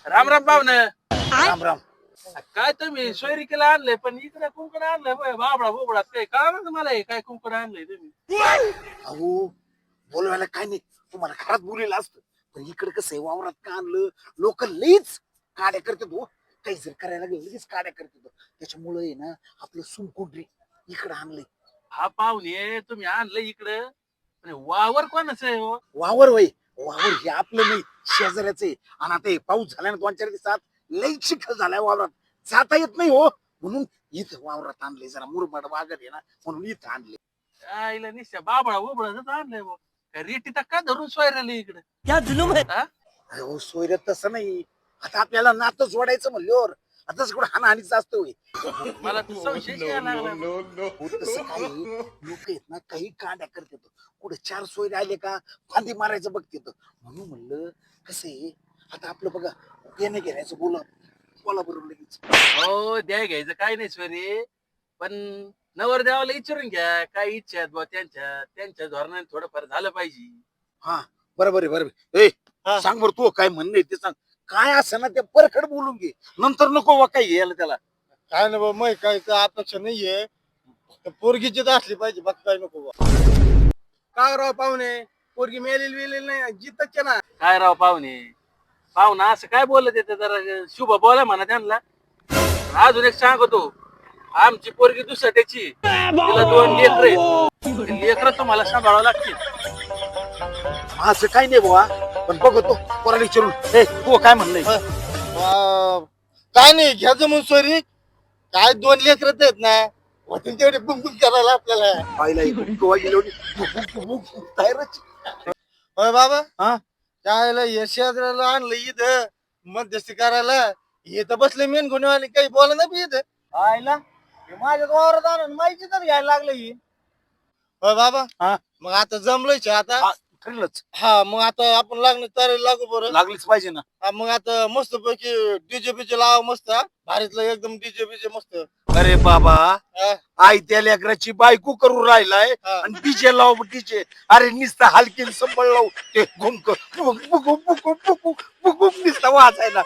राम राम पाहुणे. राम राम. काय तुम्ही सोयरिकेला आणलंय पण इकडे कुंकड आणलंय बाबडा बोबडा काय कळलं ना मला हे काय कुंकड आणलंय तुम्ही. अहो बोलवायला काय नाही, तुम्हाला घरात बोललेलं असतं, पण इकडे कसं आहे वावरात का आणलं, लोक लईच काड्या करतात हो. काही जर करायला लागलं लगेच काड्या करतात, त्याच्यामुळे आहे ना आपलं सुमकुंडरी इकडे आणलंय. हा पाहुणे तुम्ही आणलंय इकडं पण वावर कोणाचं आहे हो? वावर वय वावर हे आपलं नाही, शेजाऱ्याचं आहे. आणि आता हे पाऊस झाला ना 2-4 दिवसात लई चिखल झालाय वावरात, जाता येत नाही हो, म्हणून इथं वावरात आणले. जरा मुरमाड वागत आहे ना म्हणून इथं आणले. आईला निश्चय बाबडा बोबडा आणलंय बुवा. काय रेटी तर का धरून सोयराले इकडे. अहो सोयऱ्यात तसं नाही, आता आपल्याला नातं जोडायचं म्हणल्यावर आताच कुठं हाणाहाणीचं असतं होय. मला तर संशय यायला लागला बुवा. हो तसं काही लोक आहेत ना काही कांड्या करतात, कुठे 4 सोयरे आले का फांदी मारायचं बघतात. म्हणून म्हणलं कसं आहे, आता आपलं बघा देणे घेण्याचं बोला बरोबर लगेच. हो द्या घ्यायचं काय नाही सोयरे, पण नवर देवाला विचारून घ्या काय इच्छा आहेत बुवा त्यांच्या धोरणाने थोडंफार झालं पाहिजे. हा बरोबर आहे बरोबर. ए सांग बरं तू काय म्हणणं आहे ते सांग. काय असं ना ते परखड बोलून घे, नंतर नको वा काही यायला त्याला. काय ना बा मग काय अपेक्षा नाहीये, पोरगीची तर असली पाहिजे, बाकी काय नको बा. काय राव पाहुणे, पोरगी मेलेली नाही जितच ना. काय राव पाहुणा असं काय बोलत येते जरा शुभ बोला म्हणा त्यांना. अजून एक सांगतो, आमची पोरगी दुसऱ्याची, तिला 2 लेकर लेकर तुम्हाला सांभाळावं लागतील. असं काही नाही बुवा, पण बघतो पोराला विचारून. ए तू काय म्हणणं आहे? काय नाही घ्यायचं म्हणून सोयरी, काय 2 लेकरच आहेत ना, होतील तेवढे बुंबुन करायला आपल्याला. पाहिला तयारच. होय बाबा, हा त्याला यशाला आणलं इथं मध्यस्थी करायला, इथं बसले मेन गुन्हेवाले, काही बोला ना बी इथं आयला माझ्याच वावरात आणून माहिती तर घ्यायला लागलं ही. होय बाबा, हा मग आता जमलंच आता. हा, ठरलंच. हा मग आता आपण लागणं तर लागू बरं. लागलीच पाहिजे ना. हा, मग आता मस्त पैकी डीजे बीजे लावा मस्त, हा भारीतलं एकदम डीजे बीजे मस्त. अरे बाबा, हा, आई त्या लेकराची बायको करून राहिलाय हा. आणि डीजे लाव डीजे. अरे नुसतं हलकीन संबळ लावू ते घुमक नुसतं वाजायला.